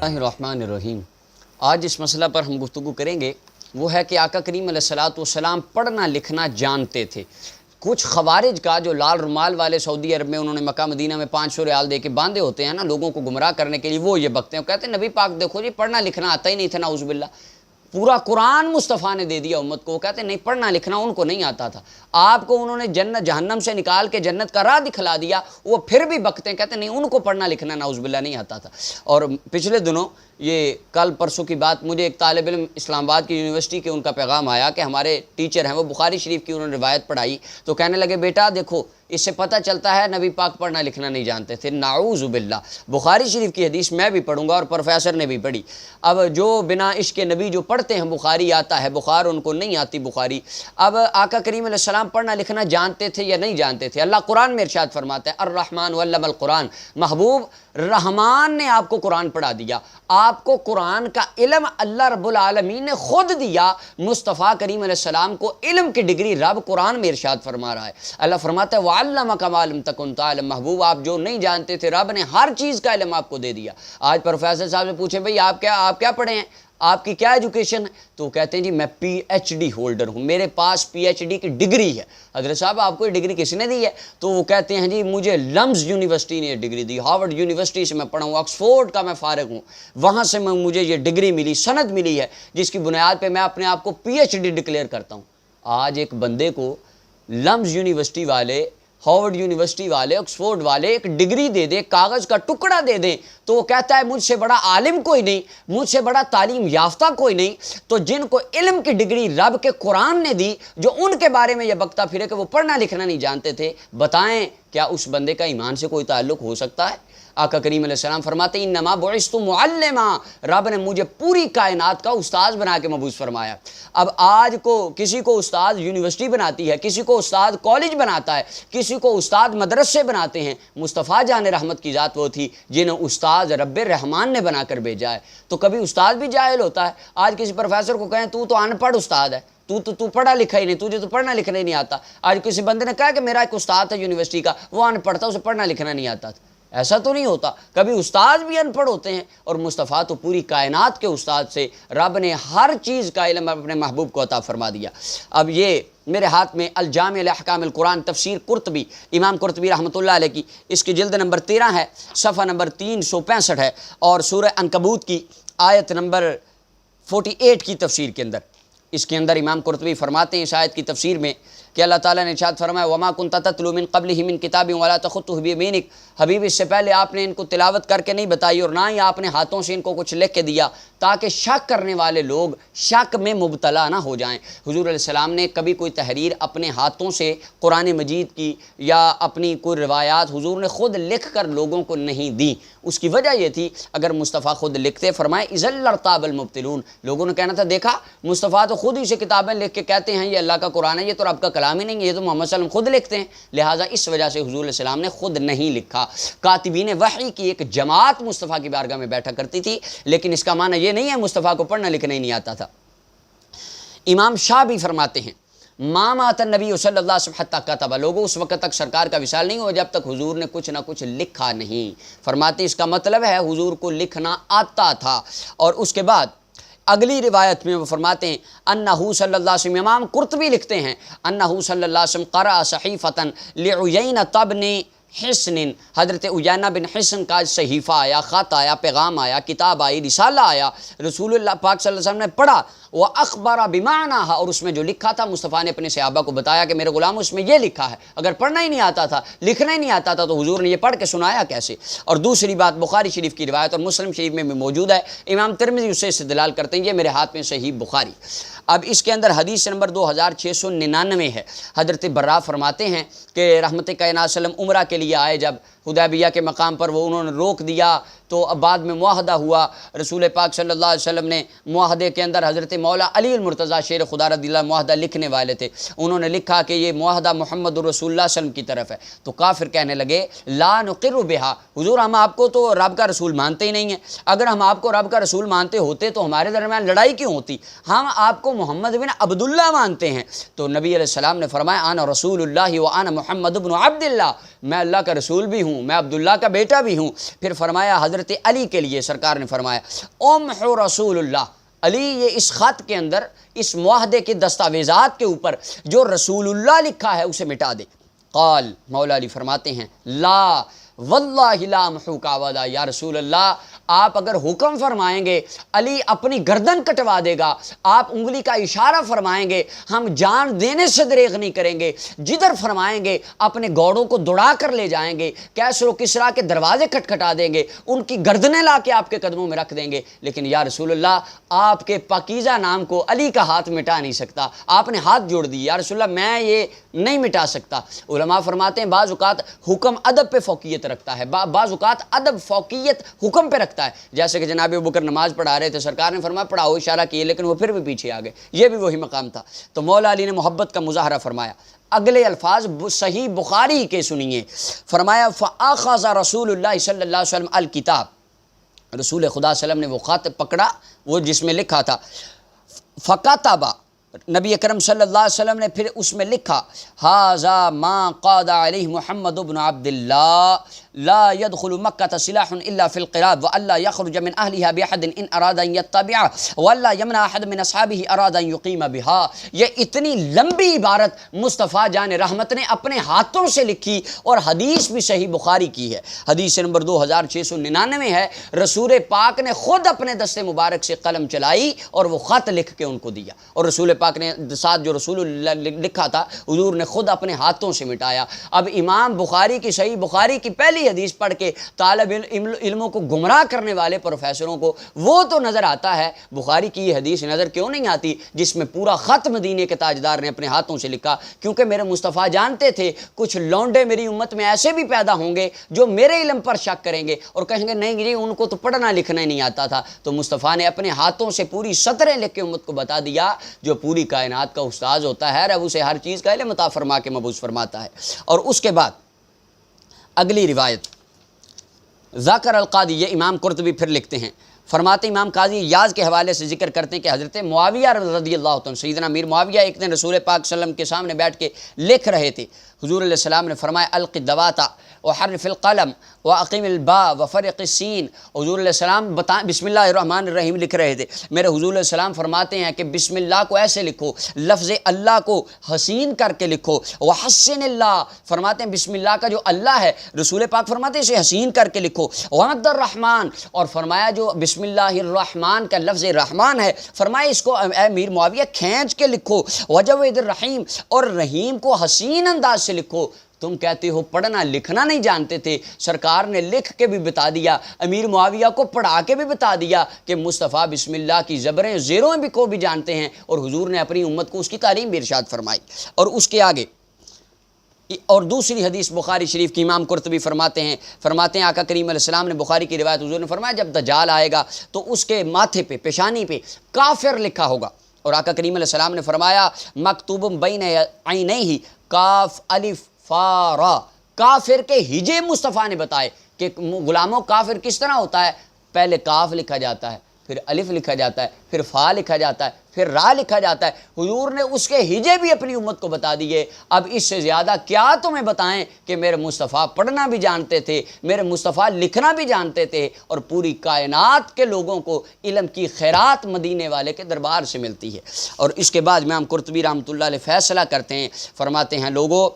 الرحمن الرحیم۔ آج جس مسئلہ پر ہم گفتگو کریں گے وہ ہے کہ آقا کریم علیہ الصلوۃ والسلام پڑھنا لکھنا جانتے تھے۔ کچھ خوارج کا جو لال رومال والے سعودی عرب میں انہوں نے مکہ مدینہ میں 500 ریال دے کے باندھے ہوتے ہیں نا لوگوں کو گمراہ کرنے کے لیے، وہ یہ بکتے ہیں، کہتے ہیں نبی پاک دیکھو جی پڑھنا لکھنا آتا ہی نہیں تھا، نعوذ باللہ۔ پورا قرآن مصطفیٰ نے دے دیا امت کو، وہ کہتے ہیں نہیں پڑھنا لکھنا ان کو نہیں آتا تھا، آپ کو انہوں نے جنت جہنم سے نکال کے جنت کا راہ دکھلا دیا، وہ پھر بھی بکتے ہیں، کہتے ہیں نہیں ان کو پڑھنا لکھنا نعوذ باللہ نہیں آتا تھا۔ اور پچھلے دنوں یہ کل پرسوں کی بات، مجھے ایک طالب علم اسلام آباد کی یونیورسٹی کے ان کا پیغام آیا کہ ہمارے ٹیچر ہیں وہ بخاری شریف کی انہوں نے روایت پڑھائی تو کہنے لگے بیٹا دیکھو اس سے پتہ چلتا ہے نبی پاک پڑھنا لکھنا نہیں جانتے تھے، نعوذ باللہ۔ بخاری شریف کی حدیث میں بھی پڑھوں گا اور پروفیسر نے بھی پڑھی۔ اب جو بنا عشق نبی جو پڑھتے ہیں بخاری آتا ہے، بخار ان کو نہیں آتی بخاری۔ اب آقا کریم علیہ السلام پڑھنا لکھنا جانتے تھے یا نہیں جانتے تھے؟ اللہ قرآن میں ارشاد فرماتا ہے الرحمن علم القرآن، محبوب رحمان نے آپ کو قرآن پڑھا دیا، آپ کو قرآن کا علم اللہ رب العالمین نے خود دیا۔ مصطفیٰ کریم علیہ السلام کو علم کی ڈگری رب قرآن میں ارشاد فرما رہا ہے۔ اللہ فرماتا ہے وَعَلَّمَكَ مَا لَمْ تَكُنْ تَعْلَمْ، محبوب آپ جو نہیں جانتے تھے رب نے ہر چیز کا علم آپ کو دے دیا۔ آج پروفیسر صاحب سے پوچھیں بھئی آپ کیا پڑھے ہیں، آپ کی کیا ایجوکیشن ہے، تو وہ کہتے ہیں جی میں پی ایچ ڈی ہولڈر ہوں، میرے پاس پی ایچ ڈی کی ڈگری ہے۔ حضرت صاحب آپ کو یہ ڈگری کس نے دی ہے؟ تو وہ کہتے ہیں جی مجھے لمز یونیورسٹی نے یہ ڈگری دی، ہارورڈ یونیورسٹی سے میں پڑھا ہوں، آکسفورڈ کا میں فارغ ہوں، وہاں سے مجھے یہ ڈگری ملی، سند ملی ہے جس کی بنیاد پہ میں اپنے آپ کو پی ایچ ڈی ڈکلیئر کرتا ہوں۔ آج ایک بندے کو لمز یونیورسٹی والے، ہارورڈ یونیورسٹی والے، آکسفورڈ والے ایک ڈگری دے دیں، کاغذ کا ٹکڑا دے دیں تو وہ کہتا ہے مجھ سے بڑا عالم کوئی نہیں، مجھ سے بڑا تعلیم یافتہ کوئی نہیں۔ تو جن کو علم کی ڈگری رب کے قرآن نے دی، جو ان کے بارے میں یہ بکتا پھرے کہ وہ پڑھنا لکھنا نہیں جانتے تھے، بتائیں کیا اس بندے کا ایمان سے کوئی تعلق ہو سکتا ہے؟ آقا کریم علیہ السلام فرماتے ہیں انما بعثت معلما، رب نے مجھے پوری کائنات کا استاذ بنا کے مبعوث فرمایا۔ اب آج کو کسی کو استاد یونیورسٹی بناتی ہے، کسی کو استاد کالج بناتا ہے، کسی کو استاد مدرسے بناتے ہیں۔ مصطفیٰ جان رحمت کی ذات وہ تھی جنہیں استاد رب الرحمان نے بنا کر بھیجا ہے۔ تو کبھی استاد بھی جاہل ہوتا ہے۔ آج کسی پروفیسر کو کہیں تو ان پڑھ استاد ہے، تو پڑھا لکھا ہی نہیں، تجھے تو پڑھنا لکھنا ہی نہیں آتا۔ آج کسی بندے نے کہا کہ میرا ایک استاد ہے یونیورسٹی کا، وہ ان پڑھ تھا، اسے پڑھنا لکھنا نہیں آتا تھا۔ ایسا تو نہیں ہوتا، کبھی استاد بھی ان پڑھ ہوتے ہیں، اور مصطفیٰ تو پوری کائنات کے استاد سے رب نے ہر چیز کا علم اپنے محبوب کو عطا فرما دیا۔ اب یہ میرے ہاتھ میں الجامع لاحکام القرآن تفسیر قرطبی، امام قرطبی رحمۃ اللہ علیہ کی، اس کی جلد نمبر 13 ہے، صفحہ نمبر 365 ہے، اور سورہ عنکبوت کی آیت نمبر 48 کی تفسیر کے اندر، اس کے اندر امام قرطبی فرماتے ہیں اس آیت کی تفسیر میں کہ اللہ تعالیٰ نے ارشاد فرمایا وَمَا كُنْتَ تَتْلُو مِن قَبْلِهِ مِن كِتَابٍ وَلَا تَخُطُّهُ بِيَمِينِكَ، حبیب اس سے پہلے آپ نے ان کو تلاوت کر کے نہیں بتائی اور نہ ہی آپ نے ہاتھوں سے ان کو کچھ لکھ کے دیا تاکہ شک کرنے والے لوگ شک میں مبتلا نہ ہو جائیں۔ حضور علیہ السلام نے کبھی کوئی تحریر اپنے ہاتھوں سے قرآن مجید کی یا اپنی کوئی روایات حضور نے خود لکھ کر لوگوں کو نہیں دی۔ اس کی وجہ یہ تھی اگر مصطفیٰ خود لکھتے، فرمائے اِذًا لَارْتَابَ الْمُبْطِلُونَ، لوگوں نے کہنا تھا دیکھا مصطفیٰ تو خود ہی سے کتابیں لکھ کے کہتے ہیں یہ اللہ کا قرآن ہے، یہ تو رب کا کلام ہی نہیں ہے، یہ تو محمد صلی اللہ علیہ وسلم خود لکھتے ہیں، لہٰذا اس وجہ سے حضور علیہ السلام نے خود نہیں لکھا۔ کاتبین وحی کی ایک جماعت مصطفیٰ کی بارگاہ میں بیٹھا کرتی تھی، لیکن اس کا معنی یہ نہیں ہے مصطفیٰ کو پڑھنا لکھنا ہی نہیں آتا تھا۔ امام شاہ بھی فرماتے ہیں ما مات النبی صلی اللہ علیہ وسلم حتی کتب، لوگوں اس وقت تک سرکار کا وصال نہیں ہوا جب تک حضور نے کچھ نہ کچھ لکھا نہیں۔ فرماتے اس کا مطلب ہے حضور کو لکھنا آتا تھا۔ اور اس کے بعد اگلی روایت میں وہ فرماتے ہیں انہو صلی اللہ علیہ وسلم، امام قرطبی لکھتے ہیں انہو صلی اللہ علیہ وسلم قرأ صحیفۃ لعیینۃ بن حسن، حضرت عیینہ بن حسن کا صحیفہ آیا، خط آیا، پیغام آیا، کتاب آئی، رسالہ آیا، رسول اللہ پاک صلی اللہ علیہ وسلم نے پڑھا، وَأَخْبَرَ بِمَعْنَاهَا، اور اس میں جو لکھا تھا مصطفیٰ نے اپنے صحابہ کو بتایا کہ میرے غلام اس میں یہ لکھا ہے۔ اگر پڑھنا ہی نہیں آتا تھا، لکھنا ہی نہیں آتا تھا تو حضور نے یہ پڑھ کے سنایا کیسے؟ اور دوسری بات بخاری شریف کی روایت اور مسلم شریف میں بھی موجود ہے، امام ترمذی اس سے استدلال کرتے ہیں، یہ میرے ہاتھ میں صحیح بخاری۔ اب اس کے اندر حدیث نمبر 2699 ہے، حضرت براء فرماتے ہیں کہ رحمت کائنات صلی اللہ علیہ وسلم عمرہ کے لیے آئے، جب حدیبیہ کے مقام پر وہ انہوں نے روک دیا تو اب بعد میں معاہدہ ہوا، رسول پاک صلی اللہ علیہ وسلم نے معاہدے کے اندر حضرت مولا علی المرتضیٰ شیر خدا رضی اللہ معاہدہ لکھنے والے تھے، انہوں نے لکھا کہ یہ معاہدہ محمد رسول اللہ صلی اللہ علیہ وسلم کی طرف ہے۔ تو کافر کہنے لگے لا نقر بہا، حضور ہم آپ کو تو رب کا رسول مانتے ہی نہیں ہیں، اگر ہم آپ کو رب کا رسول مانتے ہوتے تو ہمارے درمیان لڑائی کیوں ہوتی، ہم آپ کو محمد بن عبداللہ مانتے ہیں۔ تو نبی علیہ السلام نے فرمایا انا رسول اللہ وانا محمد بن عبداللہ، میں اللہ کا رسول بھی ہوں ہوں، میں عبداللہ کا بیٹا بھی ہوں۔ پھر فرمایا حضرت علی کے لیے سرکار نے فرمایا امحو رسول اللہ، علی یہ اس خط کے اندر اس معاہدے کے دستاویزات کے اوپر جو رسول اللہ لکھا ہے اسے مٹا دے۔ قال، مولا علی فرماتے ہیں لا واللہ لا امحوک ابدا، یا رسول اللہ آپ اگر حکم فرمائیں گے علی اپنی گردن کٹوا دے گا، آپ انگلی کا اشارہ فرمائیں گے ہم جان دینے سے دریغ نہیں کریں گے، جدھر فرمائیں گے اپنے گھوڑوں کو دوڑا کر لے جائیں گے، کیسر و کسریٰ کے دروازے کھٹکھٹا دیں گے، ان کی گردنیں لا کے آپ کے قدموں میں رکھ دیں گے، لیکن یا رسول اللہ آپ کے پاکیزہ نام کو علی کا ہاتھ مٹا نہیں سکتا۔ آپ نے ہاتھ جوڑ دی، یا رسول اللہ میں یہ نہیں مٹا سکتا۔ علماء فرماتے ہیں بعض اوقات حکم ادب پہ فوقیت رکھتا ہے، بعض اوقات ادب فوقیت حکم پہ رکھتا ہے، جیسے کہ جناب ابوبکر نماز پڑھا رہے تھے، سرکار نے فرمایا پڑھاؤ، اشارہ کیے، لیکن وہ پھر بھی پیچھے آ گئے، یہ بھی وہی مقام تھا۔ تو مولا علی نے محبت کا مظاہرہ فرمایا۔ اگلے الفاظ صحیح بخاری کے سنیے، فرمایا فَأَخَذَ رسول اللہ صلی اللہ علیہ وسلم الکتاب، رسول خدا صلی اللہ علیہ وسلم نے وہ خط پکڑا وہ جس میں لکھا تھا، فَكَتَبَ، نبی اکرم صلی اللہ علیہ وسلم نے پھر اس میں لکھا ھذا ما قاد علیہ محمد بن عبد اللہ لا يدخل مکہ سلاح الا فی القراب والا یخرج من اہلها باحد ان اراد ان یتبع والا یمنع احد من اصحابہ اراد ان یقیم بها۔ یہ اتنی لمبی عبارت مصطفیٰ جان رحمت نے اپنے ہاتھوں سے لکھی اور حدیث بھی صحیح بخاری کی ہے، حدیث نمبر 2699 ہے، رسول پاک نے خود اپنے دست مبارک سے قلم چلائی اور وہ خط لکھ کے ان کو دیا، اور رسول پاک نے ساتھ جو رسول اللہ لکھا تھا حضور نے خود اپنے ہاتھوں سے مٹایا۔ اب امام بخاری کی صحیح بخاری کی پہلی حدیث پڑھ کے طالب علموں کو گمراہ کرنے والے پروفیسروں کو وہ تو نظر آتا ہے، بخاری کی یہ حدیث نظر کیوں نہیں آتی جس میں پورا خط مدینے کے تاجدار نے اپنے ہاتھوں سے لکھا؟ کیونکہ میرے مصطفیٰ جانتے تھے کچھ لونڈے میری امت میں ایسے بھی پیدا ہوں گے جو میرے علم پر شک کریں گے اور کہیں گے نہیں جی ان کو تو پڑھنا لکھنا ہی نہیں آتا تھا، تو مصطفیٰ نے اپنے ہاتھوں سے پوری سطریں لکھ کے امت کو بتا دیا، جو پوری کائنات کا استاذ ہوتا ہے رب اسے ہر چیز کا علم عطا فرما کے مبعوث فرماتا ہے۔ اور اس کے بعد اگلی روایت ذکر القاضی، یہ امام قرطبی پھر لکھتے ہیں، فرماتے امام قاضی یاز کے حوالے سے ذکر کرتے ہیں کہ حضرت معاویہ رضی اللہ عنہ، سیدنا امیر معاویہ ایک دن رسول پاک صلی اللہ علیہ وسلم کے سامنے بیٹھ کے لکھ رہے تھے، حضور علیہ السلام نے فرمایا الق الدواتا وحرف القلم واقم الباء وفرق السین، حضور علیہ السلام بسم اللہ الرحمن الرحیم لکھ رہے تھے، میرے حضور علیہ السلام فرماتے ہیں کہ بسم اللہ کو ایسے لکھو، لفظ اللہ کو حسین کر کے لکھو، وحسن اللہ، فرماتے ہیں بسم اللہ کا جو اللہ ہے رسول پاک فرماتے ہیں اسے حسین کر کے لکھو، ومد الرحمن، اور فرمایا جو بسم اللہ الرحمن کا لفظ رحمان ہے فرمایا اس کو اے امیر معاویہ کھینچ کے لکھو، وجود الرحیم، اور رحیم کو حسین انداز سے لکھو۔ تم کہتے ہو پڑھنا لکھنا نہیں جانتے تھے، سرکار نے لکھ کے بھی بتا دیا، امیر معاویہ کو پڑھا کے بھی بتا دیا کہ مصطفیٰ بسم اللہ کی زبریں زیروں بھی کو بھی جانتے ہیں، اور حضور نے اپنی امت کو اس کی تعلیم بھی ارشاد فرمائی۔ اور اس کے آگے اور دوسری حدیث بخاری شریف کی امام قرطبی فرماتے ہیں آقا کریم علیہ السلام نے بخاری کی روایت حضور نے فرمایا جب دجال آئے گا تو اس کے ماتھے پہ پیشانی پہ کافر لکھا ہوگا، اور آقا کریم علیہ السلام نے فرمایا مکتوب بین عینیہ کاف الف فا را، کافر کے ہجے مصطفیٰ نے بتائے کہ غلاموں کافر کس طرح ہوتا ہے، پہلے کاف لکھا جاتا ہے، پھر الف لکھا جاتا ہے، پھر فا لکھا جاتا ہے، پھر را لکھا جاتا ہے، حضور نے اس کے ہجے بھی اپنی امت کو بتا دیے۔ اب اس سے زیادہ کیا تمہیں بتائیں کہ میرے مصطفیٰ پڑھنا بھی جانتے تھے، میرے مصطفیٰ لکھنا بھی جانتے تھے، اور پوری کائنات کے لوگوں کو علم کی خیرات مدینے والے کے دربار سے ملتی ہے۔ اور اس کے بعد امام قرطبی رحمۃ اللہ علیہ فیصلہ کرتے ہیں، فرماتے ہیں لوگوں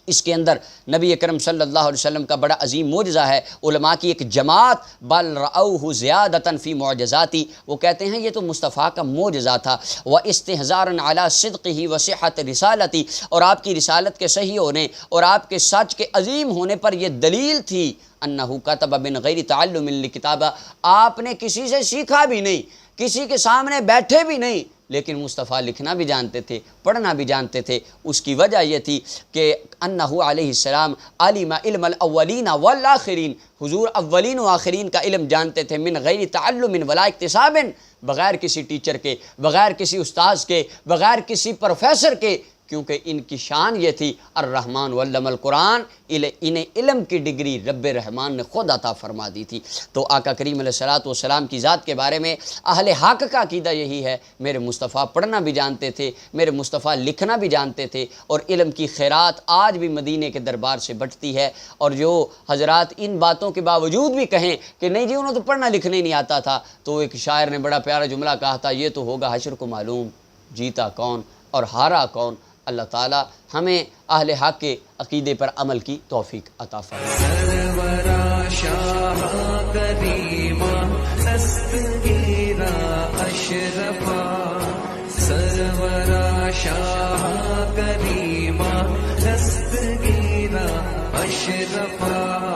اس کے اندر نبی اکرم صلی اللہ علیہ وسلم کا بڑا عظیم معجزہ ہے، علماء کی ایک جماعت بل رأوہ زیادتاً فی معجزاتی، وہ کہتے ہیں یہ تو مصطفیٰ کا معجزہ تھا، وَاِسْتِحْزَارًا عَلَىٰ صِدْقِهِ وَصِحَّةِ رِسَالَتِهِ، اور آپ کی رسالت کے صحیح ہونے اور آپ کے سچ کے عظیم ہونے پر یہ دلیل تھی، انہو کتب من غیر تعلم لکتابہ، آپ نے کسی سے سیکھا بھی نہیں، کسی کے سامنے بیٹھے بھی نہیں، لیکن مصطفیٰ لکھنا بھی جانتے تھے، پڑھنا بھی جانتے تھے۔ اس کی وجہ یہ تھی کہ انہو علیہ السلام علم علم الاولین والآخرین، حضور اولین و آخرین کا علم جانتے تھے، من غیر تعلم ولا اکتساب، بغیر کسی ٹیچر کے، بغیر کسی استاذ کے، بغیر کسی پروفیسر کے، کیونکہ ان کی شان یہ تھی الرحمن علم القرآن، انہیں علم کی ڈگری رب رحمان نے خود عطا فرما دی تھی۔ تو آقا کریم علیہ الصلوۃ والسلام کی ذات کے بارے میں اہل حق کا عقیدہ یہی ہے، میرے مصطفیٰ پڑھنا بھی جانتے تھے، میرے مصطفیٰ لکھنا بھی جانتے تھے، اور علم کی خیرات آج بھی مدینے کے دربار سے بٹتی ہے۔ اور جو حضرات ان باتوں کے باوجود بھی کہیں کہ نہیں جی انہوں تو پڑھنا لکھنا ہی نہیں آتا تھا، تو ایک شاعر نے بڑا پیارا جملہ کہا تھا، یہ تو ہوگا حشر کو معلوم جیتا کون اور ہارا کون۔ اللہ تعالی ہمیں اہل حق کے عقیدے پر عمل کی توفیق عطا فرمائے۔ سرورا شاہ کریما دستگیرا اشرفا، سرورا شاہ کریما دستگیرا اشرفا۔